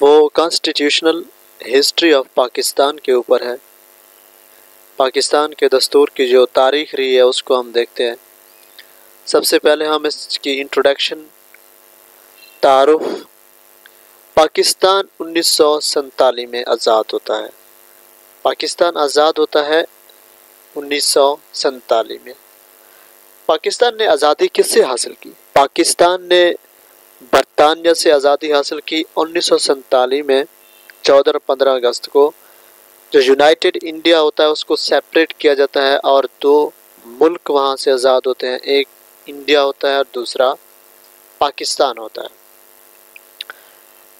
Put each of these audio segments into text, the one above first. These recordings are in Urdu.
وہ کانسٹیٹیوشنل ہسٹری آف پاکستان کے اوپر ہے۔ پاکستان کے دستور کی جو تاریخ رہی ہے اس کو ہم دیکھتے ہیں۔ سب سے پہلے ہم اس کی انٹروڈکشن، تعارف۔ پاکستان 1947 میں آزاد ہوتا ہے۔ پاکستان آزاد ہوتا ہے 1947 میں۔ پاکستان نے آزادی کس سے حاصل کی؟ پاکستان نے برطانیہ سے آزادی حاصل کی 1947 میں 14 اور 15 اگست کو۔ جو یونائٹڈ انڈیا ہوتا ہے اس کو سیپریٹ کیا جاتا ہے اور دو ملک وہاں سے آزاد ہوتے ہیں، ایک انڈیا ہوتا ہے اور دوسرا پاکستان ہوتا ہے۔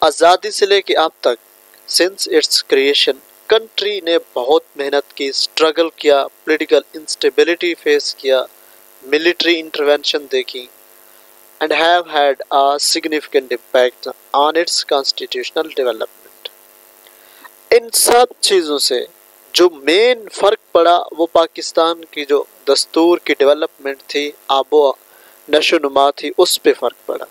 آزادی سے لے کے اب تک سنس اٹس کریشن کنٹری نے بہت محنت کی، سٹرگل کیا، پولیٹیکل انسٹیبلٹی فیس کیا، ملٹری انٹرونشن دیکھی، and have had a significant impact on its constitutional development۔ ان سب چیزوں سے جو مین فرق پڑا وہ پاکستان کی جو دستور کی ڈیولپمنٹ تھی، آب و نشو و نما تھی، اس پہ فرق پڑا۔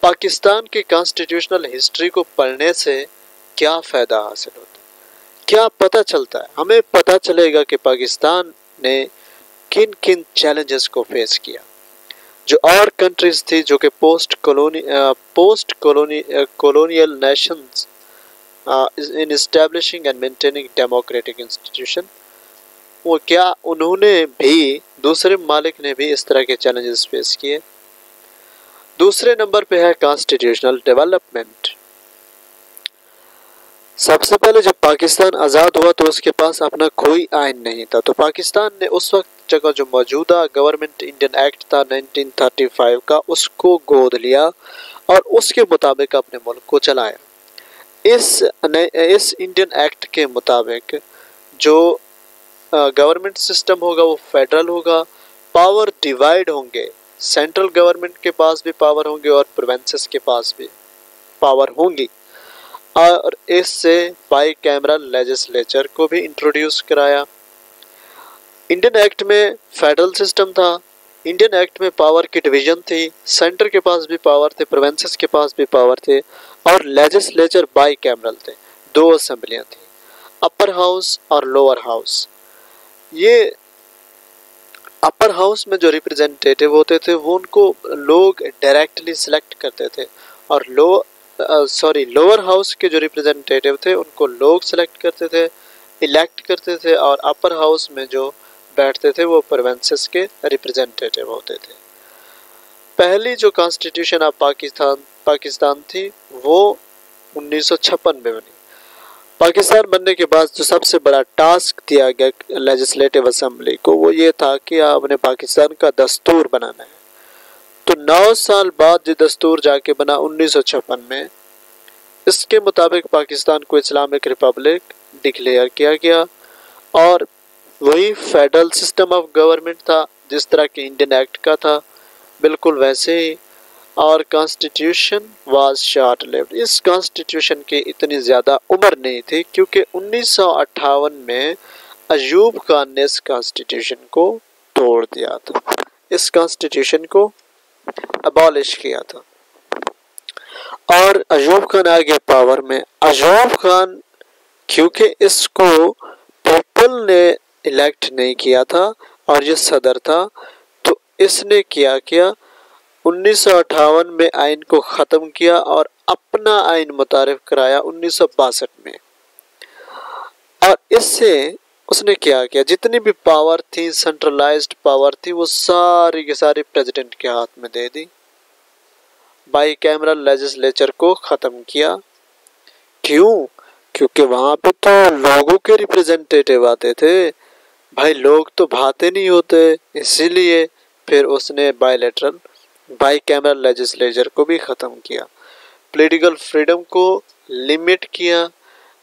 پاکستان کی کانسٹیٹیوشنل ہسٹری کو پڑھنے سے کیا فائدہ حاصل ہوتا ہے، کیا پتہ چلتا ہے؟ ہمیں پتہ چلے گا کہ پاکستان نے کن کن چیلنجز کو فیس کیا۔ جو اور کنٹریز تھی جو کہ post colonial nations in establishing and maintaining democratic institution, وہ کیا انہوں نے بھی، دوسرے ممالک نے بھی اس طرح کے چیلنجز فیس کیے۔ دوسرے نمبر پہ ہے کانسٹیٹیوشنل ڈیولپمنٹ۔ سب سے پہلے جب پاکستان آزاد ہوا تو اس کے پاس اپنا کوئی آئین نہیں تھا، تو پاکستان نے اس وقت جگہ جو موجودہ گورنمنٹ انڈین ایکٹ تھا 1935 کا، اس کو گود لیا اور اس کے مطابق اپنے ملک کو چلایا۔ اس انڈین ایکٹ کے مطابق جو گورنمنٹ سسٹم ہوگا وہ فیڈرل ہوگا، پاور ڈیوائیڈ ہوں گے، سینٹرل گورنمنٹ کے پاس بھی پاور ہوں گے اور پروونسز کے پاس بھی پاور ہوں گی، اور اس سے بائی کیمرل لیجسلیچر کو بھی انٹروڈیوس کرایا۔ انڈین ایکٹ میں فیڈرل سسٹم تھا، انڈین ایکٹ میں پاور کی ڈویژن تھی، سینٹر کے پاس بھی پاور تھے، پروونسز کے پاس بھی پاور تھے، اور لیجسلیچر بائی کیمرل تھے، دو اسمبلیاں تھیں، اپر ہاؤس اور لوور ہاؤس۔ یہ اپر ہاؤس میں جو ریپرزینٹیٹیو ہوتے تھے وہ ان کو لوگ ڈائریکٹلی سلیکٹ کرتے تھے، اور لوور ہاؤس کے جو ریپرزینٹیٹیو تھے ان کو لوگ سلیکٹ کرتے تھے، الیکٹ کرتے تھے، اور اپر ہاؤس میں جو بیٹھتے تھے وہ پروونسز کے ریپرزینٹیٹیو ہوتے تھے۔ پہلی جو کانسٹیٹیوشن آف پاکستان تھی وہ 1956 میں بنی۔ پاکستان بننے کے بعد جو سب سے بڑا ٹاسک دیا گیا لیجسلیٹو اسمبلی کو وہ یہ تھا کہ آپ نے پاکستان کا دستور بنانا ہے۔ تو 9 سال بعد جو دستور جا کے بنا 1956 میں، اس کے مطابق پاکستان کو اسلامک ریپبلک ڈکلیئر کیا گیا، اور وہی فیڈرل سسٹم آف گورنمنٹ تھا جس طرح کہ انڈین ایکٹ کا تھا، بالکل ویسے ہی، اور کانسٹیٹیوشن واز شارٹ لیوڈ۔ اس کانسٹیٹیوشن کی اتنی زیادہ عمر نہیں تھی کیونکہ 1958 میں ایوب خان نے اس کانسٹیٹیوشن کو توڑ دیا تھا، اس کانسٹیٹیوشن کو ابالش کیا تھا، اور ایوب خان آ گیا پاور میں۔ ایوب خان کیونکہ اس کو پیپل نے الیکٹ نہیں کیا تھا اور یہ صدر تھا، تو اس نے کیا 1958 میں آئین کو ختم کیا اور اپنا آئین متعارف کرایا 1962 میں، اور اس سے اس نے کیا جتنی بھی پاور تھی، سینٹرلائزڈ پاور تھی، وہ ساری کی ساری پریزیڈنٹ کے ہاتھ میں دے دی، بائی کیمرل لیجسلیچر کو ختم کیا۔ کیوں؟ کیونکہ وہاں پہ تو لوگوں کے ریپرزینٹیٹیو آتے تھے، بھائی لوگ تو بھاتے نہیں ہوتے، اسی لیے پھر اس نے بائی کیمرل لیجسلیچر کو بھی ختم کیا، پولیٹیکل فریڈم کو لمٹ کیا،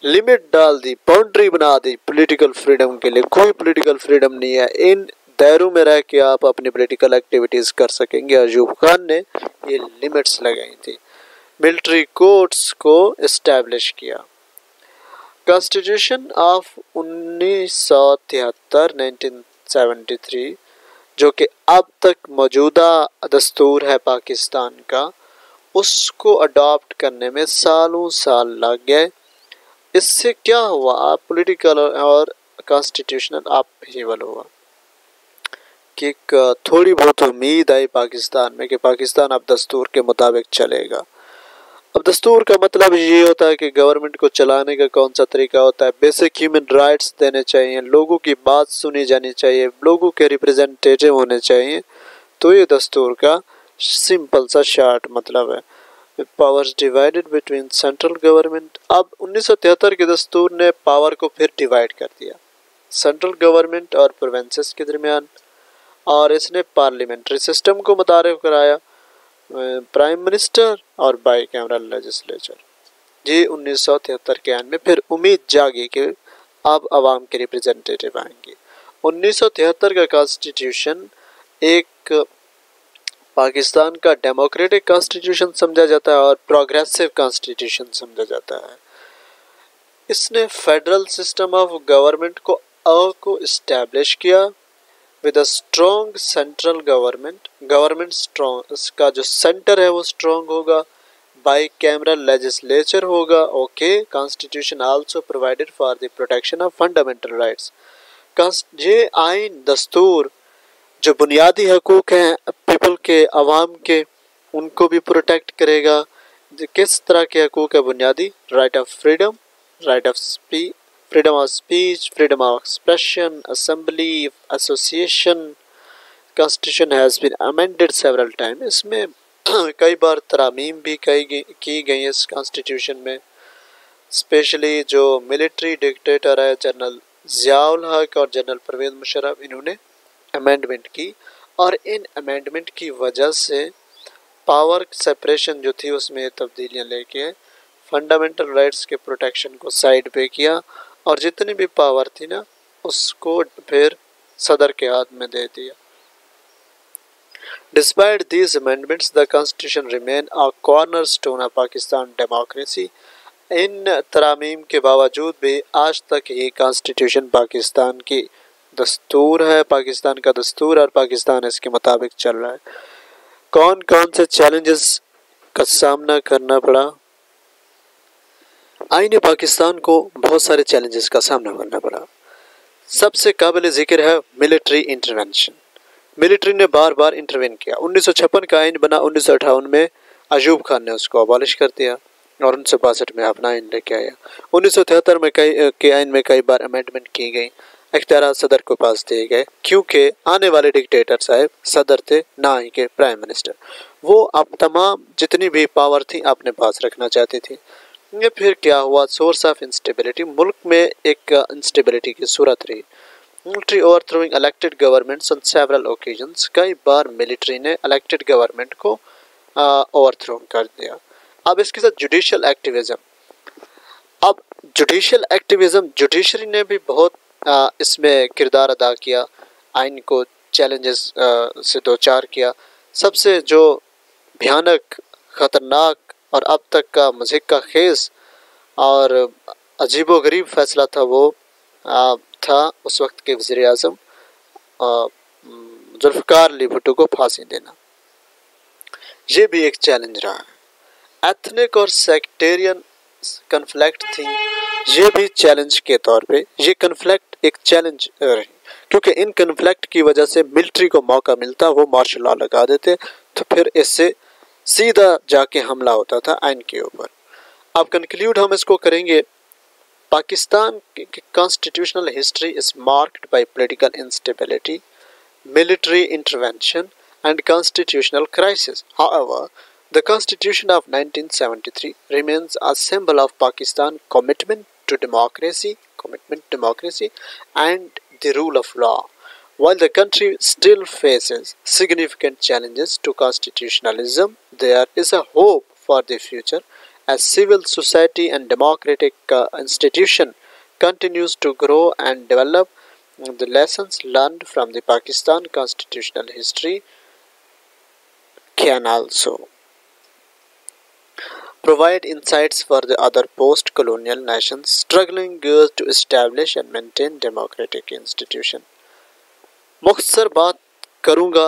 لمٹ ڈال دی، باؤنڈری بنا دی پولیٹیکل فریڈم کے لیے۔ کوئی پولیٹیکل فریڈم نہیں ہے، ان دائروں میں رہ کے آپ اپنی پولیٹیکل ایکٹیویٹیز کر سکیں گے۔ ایوب خان نے یہ لمٹس لگائی تھی، ملٹری کورٹس کو اسٹیبلش کیا۔ کانسٹیٹیوشن آف 1973 جو کہ اب تک موجودہ دستور ہے پاکستان کا، اس کو اڈاپٹ کرنے میں سالوں سال لگ گئے. اس سے کیا ہوا؟ پولیٹیکل اور کانسٹیٹیوشنل اپہیول ہوا کہ تھوڑی بہت امید آئی پاکستان میں کہ پاکستان اب دستور کے مطابق چلے گا. اب دستور کا مطلب یہ ہوتا ہے کہ گورنمنٹ کو چلانے کا کون سا طریقہ ہوتا ہے. بیسک ہیومن رائٹس دینے چاہیے، لوگوں کی بات سنی جانی چاہیے، لوگوں کے ریپریزنٹیٹیو ہونے چاہیے. تو یہ دستور کا سمپل سا شارٹ مطلب ہے. Powers divided between central government. اب 1973 کے دستور نے پاور کو پھر ڈیوائیڈ کر دیا سینٹرل گورنمنٹ اور پروونسز کے درمیان، اور اس نے پارلیمنٹری سسٹم کو متعارف کرایا، پرائم منسٹر اور بائی کیمرل لیجسلیچر. جی 1973 کے آئین میں پھر امید جاگی کہ اب عوام کے ریپریزنٹیٹیو آئیں گے. 1973 کا کانسٹیٹیوشن ایک پاکستان کا ڈیموکریٹک کانسٹیٹیوشن سمجھا جاتا ہے اور پروگریسو کانسٹیٹیوشن سمجھا جاتا ہے. اس نے فیڈرل سسٹم آف گورنمنٹ کو اسٹیبلش کیا with a strong central government. Government strong، اس کا جو سینٹر ہے وہ اسٹرانگ ہوگا، بائی کیمرل لیجسلیچر ہوگا. Okay. Constitution also provided for the protection of fundamental rights. یہ آئین دستور جو بنیادی حقوق ہیں پیپل کے، عوام کے، ان کو بھی پروٹیکٹ کرے گا. کس طرح کے حقوق ہے بنیادی؟ Right of freedom, right of freedom of speech, freedom of expression, assembly, association. Constitution has been amended several times. اس میں کئی بار ترامیم بھی کی گئی اس کانسٹیٹیوشن میں. اسپیشلی جو ملٹری ڈکٹیٹر ہے جنرل ضیاء الحق اور جنرل پرویز مشرف، انہوں نے امینڈمنٹ کی، اور ان امینڈمنٹ کی وجہ سے پاور سیپریشن جو تھی اس میں تبدیلیاں لے کے فنڈامنٹل رائٹس کے پروٹیکشن کو سائڈ پہ کیا، اور جتنی بھی پاور تھی نا اس کو پھر صدر کے ہاتھ میں دے دیا. Despite these amendments, the constitution remain a cornerstone of Pakistan democracy. ان ترامیم کے باوجود بھی آج تک یہ کانسٹیٹیوشن پاکستان کی دستور ہے، پاکستان کا دستور، اور پاکستان اس کے مطابق چل رہا ہے. کون کون سے چیلنجز کا سامنا کرنا پڑا؟ آئین پاکستان کو بہت سارے چیلنجز کا سامنا کرنا پڑا. سب سے قابل ذکر ہے ملٹری انٹرونشن. ملٹری نے بار بار انٹروین کیا. 1956 کا آئین بنا، 1958 میں ایوب خان نے اس کو ابالش کر دیا، اور 1962 میں اپنا آئین لے کے آیا. 1973 میں کے آئین میں کئی بار امینڈمنٹ کی گئی. اختیارات صدر کو پاس دیے گئے، کیونکہ آنے والے ڈکٹیٹر صاحب صدر تھے، نہ ہی کہ پرائم منسٹر. وہ اب تمام جتنی بھی پاور تھی اپنے پاس رکھنا چاہتے تھے. یہ پھر کیا ہوا؟ Source of instability. ملک میں ایک انسٹیبلٹی کی صورت رہی. Military over throwing elected governments on several occasions. کئی بار ملٹری نے الیکٹڈ گورنمنٹ کو اوور تھرو کر دیا. اب اس کے ساتھ جوڈیشل ایکٹیویزم. اب جوڈیشل ایکٹیویزم، جوڈیشری نے بھی بہت اس میں کردار ادا کیا، آئین کو چیلنجز سے دوچار کیا. سب سے جو بھیانک، خطرناک اور اب تک کا مضحکہ خیز اور عجیب و غریب فیصلہ تھا، وہ تھا اس وقت کے وزیر اعظم ذوالفقار علی بھٹو کو پھانسی دینا. یہ بھی ایک چیلنج رہا. ایتھنک اور سیکٹیرین کنفلکٹ تھی، یہ بھی چیلنج کے طور پہ، یہ کنفلکٹ ایک چیلنج رہی، کیونکہ ان کنفلکٹ کی وجہ سے ملٹری کو موقع ملتا، وہ مارشل لا لگا دیتے، تو پھر اس سے سیدھا جا کے حملہ ہوتا تھا آئین کے اوپر. اب کنکلیوڈ ہم اس کو کریں گے. پاکستان کی constitutional history is marked by political instability, military intervention, and constitutional crisis. However, the Constitution of 1973 remains a symbol of Pakistan's commitment to democracy and the rule of law. While the country still faces significant challenges to constitutionalism, there is a hope for the future as civil society and democratic institution continues to grow and develop. The lessons learned from the Pakistan constitutional history can also provide insights for the other post-colonial nations struggling to establish and maintain democratic institution. مختصر بات کروں گا